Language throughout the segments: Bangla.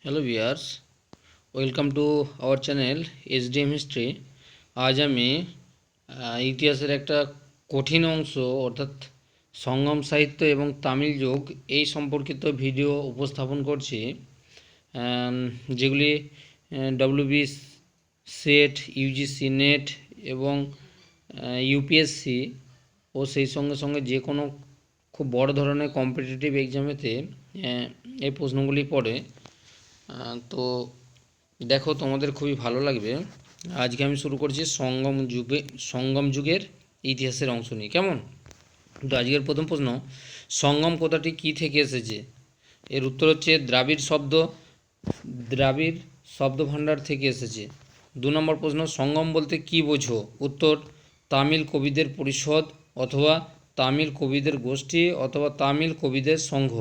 Hello viewers, welcome to our channel SDM history. আজ আমি ইতিহাসের একটা কঠিন অংশ অর্থাৎ সঙ্গম সাহিত্য এবং তামিল যুগ এই সম্পর্কিত ভিডিও উপস্থাপন করছি, যেগুলি ডব্লিউবি সেট, ইউজিসি নেট এবং ইউপিএসসি ও সেই সঙ্গে সঙ্গে যে কোনো খুব বড় ধরনের কম্পিটিটিভ এক্সামেতে এই প্রশ্নগুলি পড়ে। তো দেখো, তোমাদের খুবই ভালো লাগবে। আজকে আমি শুরু করছি সঙ্গম যুগের ইতিহাসের অংশ নিয়ে। কেমন? তো আজকের প্রথম প্রশ্ন, সঙ্গম কথাটি কী থেকে এসেছে? এর উত্তর হচ্ছে দ্রাবিড় শব্দভাণ্ডার থেকে এসেছে। 2 নম্বর প্রশ্ন, সঙ্গম বলতে কী বোঝো? উত্তর, তামিল কবিদের পরিষদ অথবা তামিল কবিদের গোষ্ঠী অথবা তামিল কবিদের সংঘ,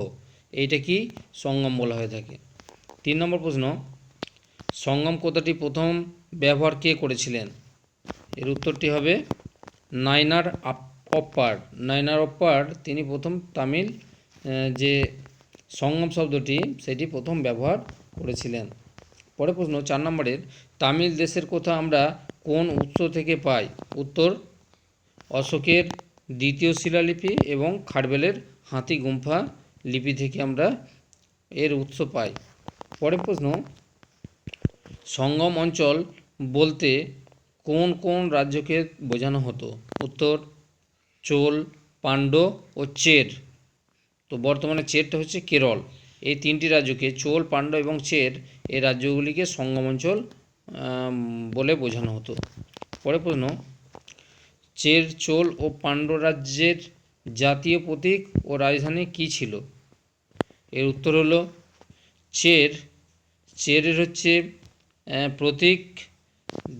এইটা কি সঙ্গম বলা হয়ে থাকে। 3 নম্বর প্রশ্ন, সঙ্গম কথাটি প্রথম ব্যবহার কে করেছিলেন? এর উত্তরটি হবে নায়নার অপ্পার। তিনি প্রথম তামিল যে সঙ্গম শব্দটি সেটি প্রথম ব্যবহার করেছিলেন। পরের প্রশ্ন 4 নম্বরের, তামিল দেশের কথা আমরা কোন উৎস থেকে পাই? উত্তর, অশোকের দ্বিতীয় শিলালিপি এবং খারবেলের হাতি গুম্ফা লিপি থেকে আমরা এর উৎস পাই। পরের প্রশ্ন, সঙ্গম অঞ্চল বলতে কোন কোন রাজ্যকে বোঝানো হতো? উত্তর, চোল, পাণ্ড্য ও চের। তো বর্তমানে চেরটা হচ্ছে কেরল। এই তিনটি রাজ্যকে, চোল, পাণ্ড্য এবং চের, এই রাজ্যগুলিকে সঙ্গম অঞ্চল বলে বোঝানো হতো। পরের প্রশ্ন, চের, চোল ও পাণ্ড্য রাজ্যের জাতীয় প্রতীক ও রাজধানী কী ছিল? এর উত্তর হলো চেরের হচ্ছে প্রতীক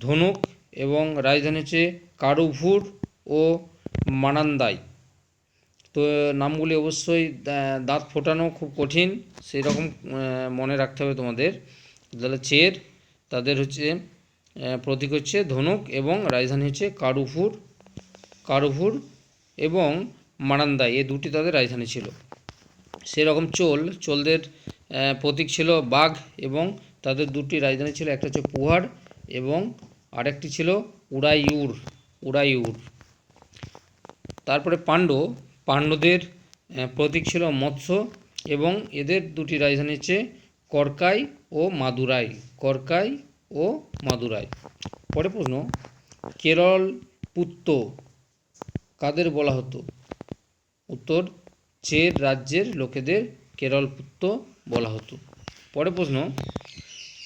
ধনুক এবং রাজধানী হচ্ছে কারুভুর ও মানান্দাই। তো নামগুলি অবশ্যই দাঁত ফোটানো খুব কঠিন, সেই রকম মনে রাখতে হবে তোমাদের। তাহলে চের, তাদের হচ্ছে প্রতীক হচ্ছে ধনুক এবং রাজধানী হচ্ছে কারুভুর এবং মানান্দাই, এই দুটি তাদের রাজধানী ছিল। সেরকম চোলদের প্রতীক ছিল বাঘ এবং তাদের দুটি রাজধানী ছিল, একটা হচ্ছে পুহার এবং আরেকটি ছিল উড়াইউর। তারপরে পাণ্ড্যদের প্রতীক ছিল মৎস্য এবং এদের দুটি রাজধানী হচ্ছে করকাই ও মাদুরাই। পরে প্রশ্ন, কেরল পুত্ত কাদের বলা হতো? উত্তর, চের রাজ্যের লোকেদের কেরল পুত্ত বলা হতো। পরে প্রশ্ন,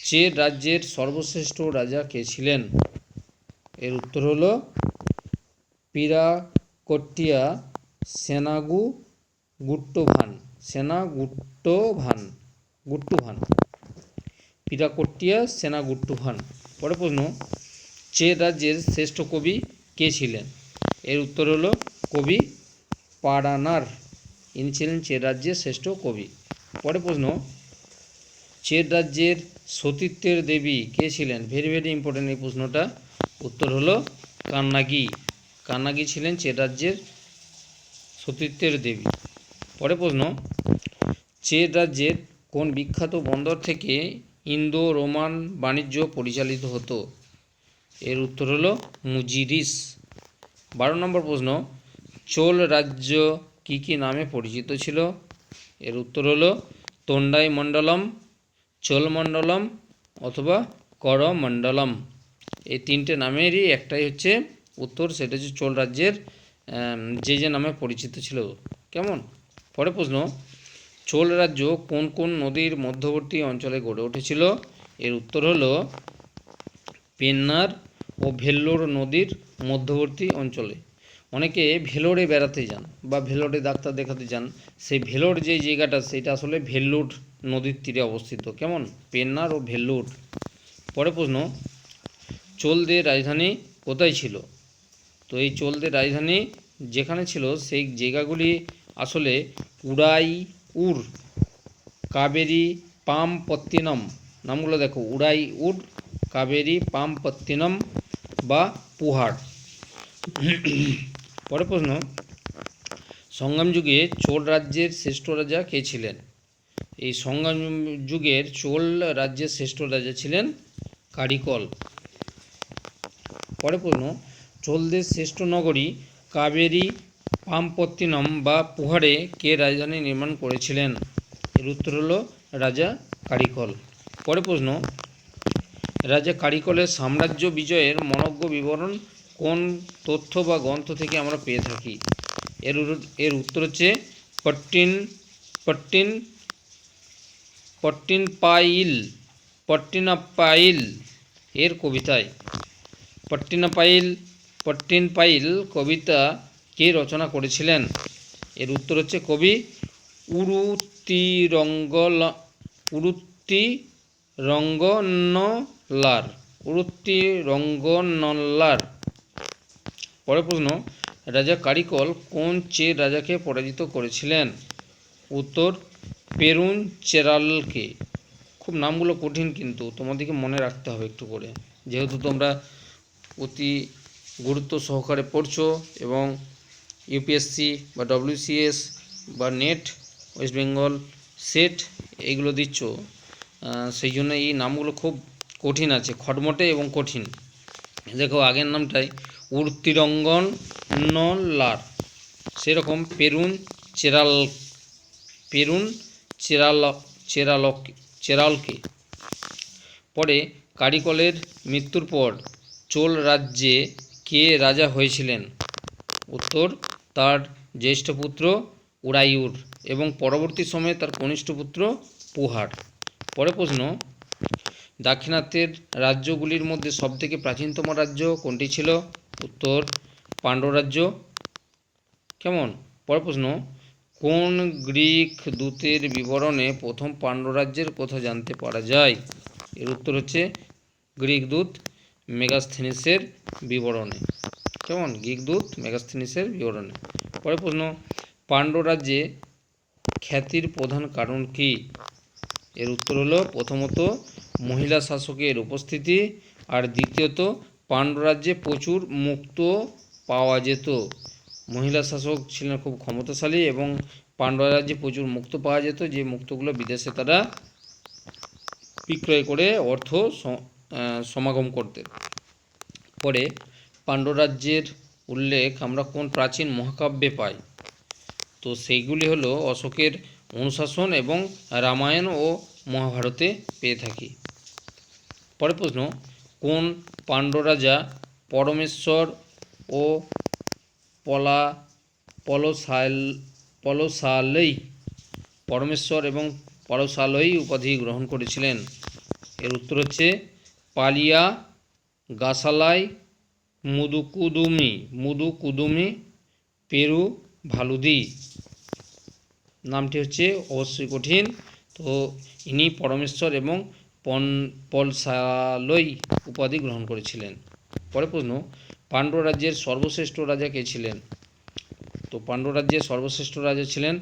চের রাজ্যের সর্বশ্রেষ্ঠ রাজা কে ছিলেন? এর উত্তর হলো পিরাকট্টিয়া সেনাগুট্টুভান। পরে প্রশ্ন, চের রাজ্যের শ্রেষ্ঠ কবি কে ছিলেন? এর উত্তর হলো কবি পারানার। ইনি ছিলেন চের রাজ্যের শ্রেষ্ঠ কবি। পরে প্রশ্ন, চের রাজ্যের সতীত্বের দেবী কে ছিলেন? ভেরি ভেরি ইম্পর্টেন্ট এই প্রশ্নটা। উত্তর হলো কান্নাগি ছিলেন চের রাজ্যের সতীত্বের দেবী। পরে প্রশ্ন, চের রাজ্যের কোন বিখ্যাত বন্দর থেকে ইন্দো রোমান বাণিজ্য পরিচালিত হতো? এর উত্তর হলো মুজিরিস। 12 নম্বর প্রশ্ন, চোল রাজ্য কী কী নামে পরিচিত ছিল? এর উত্তর হলো তোন্ডাই মণ্ডলম, চোল মণ্ডলম অথবা করমণ্ডলম। এই তিনটে নামেরই একটাই হচ্ছে উত্তর, সেটা হচ্ছে চোল রাজ্যের যে নামে পরিচিত ছিল। কেমন? পরে প্রশ্ন, চোল রাজ্য কোন কোন নদীর মধ্যবর্তী অঞ্চলে গড়ে উঠেছিল? এর উত্তর হলো পেন্নার ও ভেল্লোর নদীর মধ্যবর্তী অঞ্চলে। অনেকে ভেলোরে বেড়াতে যান বা ভেলোরে ডাক্তার দেখাতে যান, সেই ভেলোর যে জায়গাটা সেটা আসলে ভেল্লোর নদীর তীরে অবস্থিত। কেমন? পেন্নার ও ভেল্লোর। পরে প্রশ্ন, চোলদের রাজধানী কোথায় ছিল? তো এই চোলদের রাজধানী যেখানে ছিল সেই জায়গাগুলি আসলে উড়াইউর, কাবেরী পামপত্তিনম। নামগুলো দেখো, উড়াইউর, কাবেরী পামপত্তিনম বা পুহার। পরে প্রশ্ন, সঙ্গম যুগে চোল রাজ্যের শ্রেষ্ঠ রাজা কে ছিলেন? এই সংগ্রাম যুগের চোল রাজ্যের শ্রেষ্ঠ রাজা ছিলেন কারিকল। পরে প্রশ্ন, চোলদের শ্রেষ্ঠ নগরী কাবেরী পামপত্তিনম বা পুহারে কে রাজধানী নির্মাণ করেছিলেন? এর উত্তর হলো রাজা কারিকল। পরে প্রশ্ন, রাজা কারিকলের সাম্রাজ্য বিজয়ের মনজ্ঞ বিবরণ কোন তথ্য বা গ্রন্থ থেকে আমরা পেয়ে থাকি? এর উত্তর হচ্ছে পট্টিনাপাইল এর কবিতায়। পট্টিনপাইল কবিতা কে রচনা করেছিলেন? এর উত্তর হচ্ছে কবি উরুত্তিরঙ্গনল্লার। পরের প্রশ্ন, রাজা কারিকল কোন চের রাজাকে পরাজিত করেছিলেন? উত্তর পেরুনচেরালকে। খুব নামগুলো কঠিন, কিন্তু তোমাদেরকে মনে রাখতে হবে একটু করে, যেহেতু তোমরা অতি গুরুত্ব সহকারে পড়ছো এবং ইউপিএসসি বা ডব্লিউসিএস বা নেট, ওয়েস্ট বেঙ্গল সেট এইগুলো দিচ্ছ, সেই জন্য এই নামগুলো খুব কঠিন আছে, খটমটে এবং কঠিন। দেখো আগের নামটাই উরুত্তিরঙ্গনল্লার, সেরকম চেরালকে। পরে কারিকলের মৃত্যুর পর চোল রাজ্যে কে রাজা হয়েছিলেন? উত্তর তার জ্যেষ্ঠ পুত্র উরায়ুর এবং পরবর্তী সময়ে তার কনিষ্ঠ পুত্র পুহার। পরে প্রশ্ন, দাক্ষিণাত্যের রাজ্যগুলির মধ্যে সবথেকে প্রাচীনতম রাজ্য কোনটি ছিল? উত্তর পাণ্ড্য রাজ্য। কেমন? পরের প্রশ্ন, কোন গ্রিক দূতের বিবরণে প্রথম পাণ্ড্য রাজ্যের কথা জানতে পারা যায়? এর উত্তর হচ্ছে গ্রিক দূত মেগাস্থেনিসের বিবরণে। কেমন? গ্রিক দূত মেগাস্থেনিসের বিবরণে। পরের প্রশ্ন, পাণ্ড্য রাজ্যে খ্যাতির প্রধান কারণ কি? এর উত্তর হলো প্রথমত মহিলা শাসকের উপস্থিতি, আর দ্বিতীয়ত পাণ্ড্য রাজ্যে প্রচুর মুক্ত পাওয়া যেত। মহিলা শাসক ছিলেন খুব ক্ষমতাশালী এবং পাণ্ড্য রাজ্যে প্রচুর মুক্ত পাওয়া যেত, যে মুক্তগুলো বিদেশে তারা বিক্রয় করে অর্থ সমাগম করতেন। পরে পাণ্ড্য রাজ্যের উল্লেখ আমরা কোন প্রাচীন মহাকাব্যে পাই? তো সেইগুলি হলো অশোকের অনুশাসন এবং রামায়ণ ও মহাভারতে পেয়ে থাকি। পরের প্রশ্ন, কোন পাণ্ড্য রাজা পরমেশ্বর ও পরমেশ্বর এবং পলসালই উপাধি গ্রহণ করেছিলেন? এর উত্তর হচ্ছে পালিয়া গাসালাই মুদুকুদুমি পেরু ভালুদি। নামটি হচ্ছে অবশ্যই কঠিন, তো ইনি পরমেশ্বর এবং পলসালই উপাধি গ্রহণ করেছিলেন। পরের প্রশ্ন, পাণ্ড্য রাজ্যের সর্বশ্রেষ্ঠ রাজা কে ছিলেন? তো পাণ্ড্য রাজ্যের সর্বশ্রেষ্ঠ রাজা ছিলেন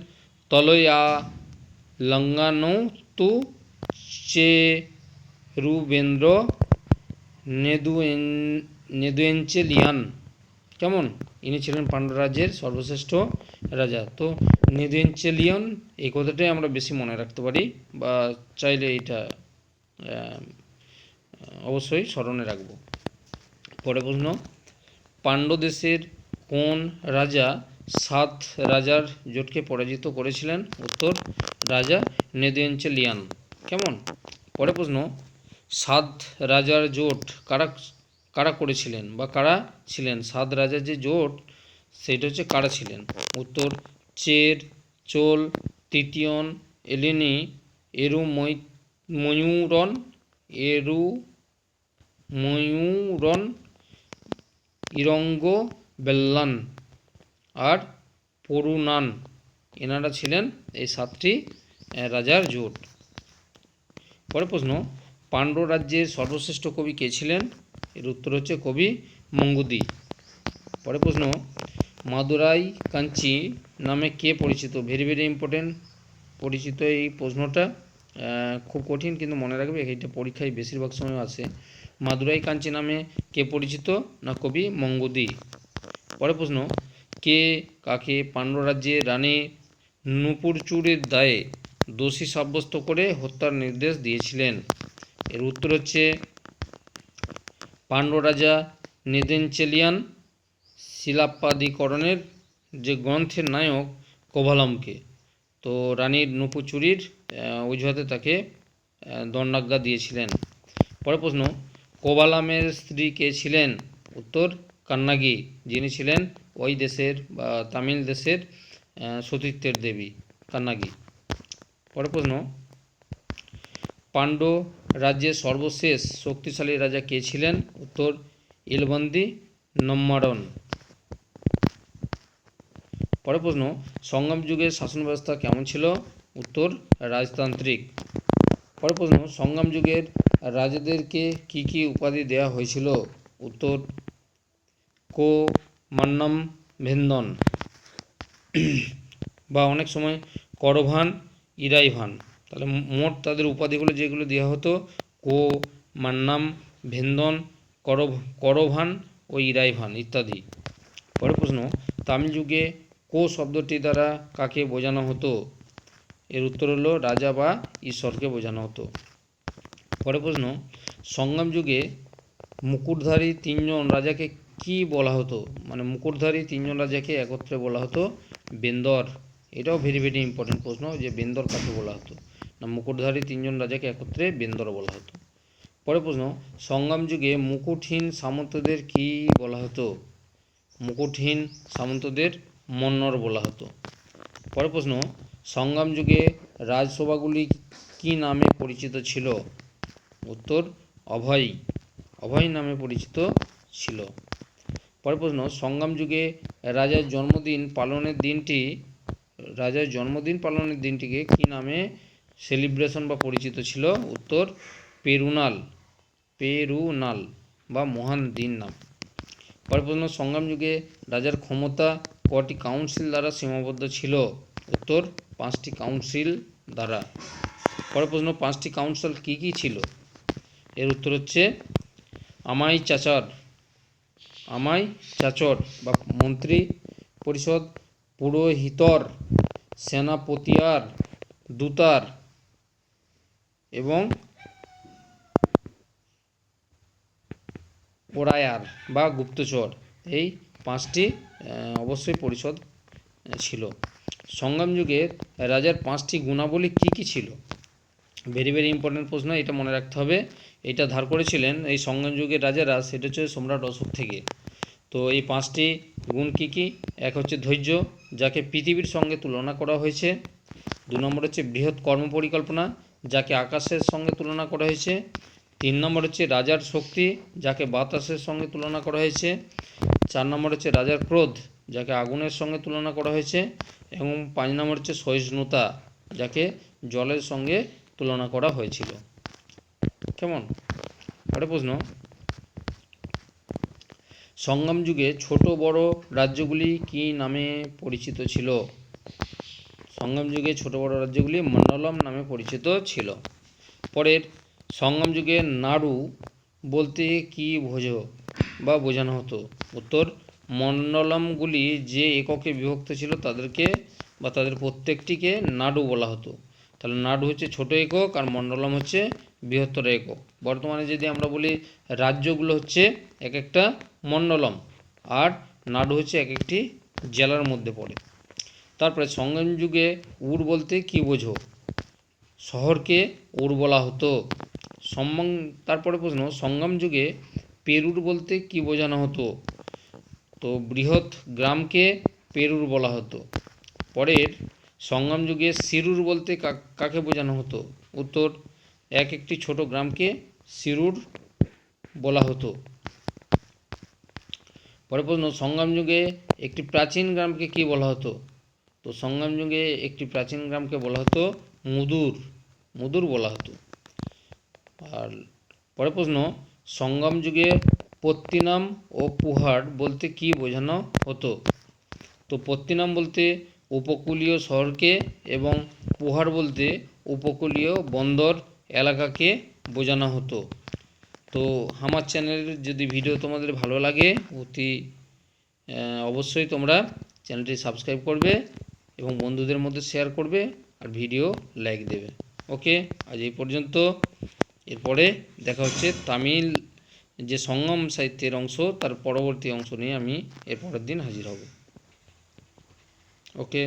তলয়ালঙ্গানুতু চেরুবেন্দ্র নেদুয়েঞ্চেলিয়ান। কেমন? ইনি ছিলেন পাণ্ড্য রাজ্যের সর্বশ্রেষ্ঠ রাজা। তো নেদুয়েঞ্চেলিয়ান এই কথাটাই আমরা বেশি মনে রাখতে পারি, বা চাইলে এটা অবশ্যই স্মরণে রাখব। পরে প্রশ্ন, পাণ্ড্য দেশের কোন রাজা 7 রাজার জোটকে পরাজিত করেছিলেন? উত্তর রাজা নেদুয়েঞ্চেলিয়ান। কেমন? পরে প্রশ্ন, 7 রাজার জোট কারা করেছিলেন বা কারা ছিলেন? 7 রাজার যে জোট সেটা হচ্ছে কারা ছিলেন? উত্তর চের, চোল, তৃতীয়ন, এলিনি, এরুময়ুরন, ইরঙ্গোবেল্লান আর পরুনান। এনারা ছিলেন এই 7টি রাজার জোট। পরের প্রশ্ন, পাণ্ড্য রাজ্যের সর্বশ্রেষ্ঠ কবি কে ছিলেন? এর উত্তর হচ্ছে কবি মঙ্গুদি। পরের প্রশ্ন, মাদুরাই কাঞ্চি নামে কে পরিচিত? ভেরি ভেরি ইম্পর্টেন্ট পরিচিত এই প্রশ্নটা, খুব কঠিন কিন্তু মনে রাখবে, এইটা পরীক্ষায় বেশিরভাগ সময় আসে। মাদুরাই কাঞ্চি নামে কে পরিচিত? না কবি মঙ্গুদি। পরের প্রশ্ন, কে কাকে পাণ্ড্য রাজ্যে রানী নুপুরচুরের দায়ে দোষী সাব্যস্ত করে হত্যার নির্দেশ দিয়েছিলেন? এর উত্তর হচ্ছে পাণ্ড্য রাজা নেদেনচেলিয়ান শিলাপ্পাদিকরণের যে গ্রন্থের নায়ক কোভালমকে। তো রানীর নূপুর চুরির অজুহাতে তাকে দণ্ডাজ্ঞা দিয়েছিলেন। পরের প্রশ্ন, কোভালামের স্ত্রী কে ছিলেন? উত্তর কান্নাগি, যিনি ছিলেন ওই দেশের বা তামিল দেশের সতীত্বের দেবী কান্নাগি। পরের প্রশ্ন, পাণ্ড্য রাজ্যের সর্বশেষ শক্তিশালী রাজা কে ছিলেন? উত্তর ইলবন্দি নম্মারন। পরের প্রশ্ন, সংগম যুগের শাসন ব্যবস্থা কেমন ছিল? উত্তর রাজতান্ত্রিক। পরের প্রশ্ন, সংগম যুগের রাজাদেরকে কি কি উপাধি দেওয়া হয়েছিল? উত্তর কো মান্নাম ভেন্দন বা অনেক সময় করভান ইরাইভান। তাহলে মোট তাদের উপাধিগুলো যেগুলো দেওয়া হতো কো মান্নাম ভেন্দন করভান ও ইরাইভান ইত্যাদি। পরের প্রশ্ন, তামিল যুগে কো শব্দটি দ্বারা কাকে বোঝানো হতো? এর উত্তর হলো রাজা বা ঈশ্বরকে বোঝানো হতো। পরের প্রশ্ন, সংগম যুগে মুকুটধারী তিনজন রাজাকে কি বলা হতো? মানে মুকুটধারী তিনজন রাজাকে একত্রে বলা হতো বেন্দর। এটাও ভেরি ভেরি ইম্পর্টেন্ট প্রশ্ন যে বেন্দর কাকে বলা হতো না, মুকুটধারী তিনজন রাজাকে একত্রে বেন্দর বলা হতো। পরের প্রশ্ন, সংগম যুগে মুকুটহীন সামন্তদের কি বলা হতো? মুকুটহীন সামন্তদের মন্নর বলা হতো। পরের প্রশ্ন, সংগম যুগে রাজসভাগুলি কি নামে পরিচিত ছিল? উত্তর অভয় নামে পরিচিত ছিল। পরের প্রশ্ন, সংগম যুগে রাজার জন্মদিন পালনের দিনটিকে কি নামে সেলিব্রেশন বা পরিচিত ছিল? উত্তর পেরুনাল বা মহান দিন নাম। পরের প্রশ্ন, সংগম যুগে রাজার ক্ষমতা কটি কাউন্সিল দ্বারা সীমাবদ্ধ ছিল? উত্তর 5টি কাউন্সিল দ্বারা। পরের প্রশ্ন, 5টি কাউন্সিল কি কি ছিল? এর উত্তর হচ্ছে আমাই চাচর বা মন্ত্রী পরিষদ, পুরোহিতর, সেনাপতিয়ার, দূতার এবং ওরায়ার বা গুপ্তচর। এই 5টি অবশ্যই পরিষদ ছিল। সংগম যুগের রাজার 5টি গুণাবলী কি কি ছিল? ভেরি ভেরি ইম্পর্টেন্ট প্রশ্ন, এটা মনে রাখতে হবে। এটা ধার করেছিলেন এই সংগম যুগের রাজারা, সেটা হচ্ছে সম্রাট অশোক থেকে। তো এই 5টি গুণ কি কি? এক হচ্ছে ধৈর্য, যাকে পৃথিবীর সঙ্গে তুলনা করা হয়েছে। 2 নম্বর হচ্ছে বৃহৎ কর্মপরিকল্পনা, যাকে আকাশের সঙ্গে তুলনা করা হয়েছে। 3 নম্বর হচ্ছে রাজার শক্তি, যাকে বাতাসের সঙ্গে তুলনা করা হয়েছে। 4 নম্বর হচ্ছে রাজার ক্রোধ, যাকে আগুনের সঙ্গে তুলনা করা হয়েছে। এবং 5 নম্বর হচ্ছে সহিষ্ণুতা, যাকে জলের সঙ্গে তুলনা করা হয়েছিল। কেমন? পরের প্রশ্ন, সংগম যুগে ছোট বড় রাজ্যগুলি কি নামে পরিচিত ছিল? সংগম যুগে ছোট বড় রাজ্যগুলি মন্ডলম নামে পরিচিত ছিল। পরের, সংগম যুগে নাড়ু বলতে কি বোঝানো হতো? উত্তর মন্ডলমগুলি যে এককে বিভক্ত ছিল তাদেরকে বা তাদের প্রত্যেকটিকে নাড়ু বলা হতো। তাহলে নাড়ু হচ্ছে ছোট একক আর মন্ডলম হচ্ছে বৃহত্তর একক। বর্তমানে যদি আমরা বলি রাজ্যগুলো হচ্ছে এক একটা মন্ডলম আর নাড়ু হচ্ছে এক একটি জেলার মধ্যে পড়ে। তারপরে সংগম যুগে উর বলতে কি বোঝো? শহরকে উর বলা হতো। তারপরে প্রশ্ন, সংগম যুগে পেরুর বলতে কি বোঝানো হতো? তো বৃহৎ গ্রামকে পেরুর বলা হতো। পরের, সংগম যুগে সিরুর বলতে কাকে বোঝানো হতো? উত্তর এক একটি ছোট গ্রামকে সিরুর বলা হতো। পরের প্রশ্ন, সংগম যুগে একটি প্রাচীন গ্রামকে কি বলা হতো? তো সংগম যুগে একটি প্রাচীন গ্রামকে বলা হতো মুদুর বলা হতো। আর পরের প্রশ্ন, সংগম যুগে পত্তিনাম ও পুহার বলতে কি বোঝানো হতো? তো পত্তিনাম বলতে উপকূলীয় শহরকে এবং পুহার বলতে উপকূলীয় বন্দর এলাকাকে বোঝানো হতো। তো আমার চ্যানেলের যদি ভিডিও তোমাদের ভালো লাগে অবশ্যই তোমরা চ্যানেলটি সাবস্ক্রাইব করবে এবং বন্ধুদের মধ্যে শেয়ার করবে। আর ভিডিও লাইক দেবে। ওকে, আজ এই পর্যন্ত। এরপরে দেখা হচ্ছে তামিল যে সঙ্গম সাহিত্যের অংশ তার পরবর্তী অংশ নিয়ে আমি এর পরের দিন হাজির হব। ওকে।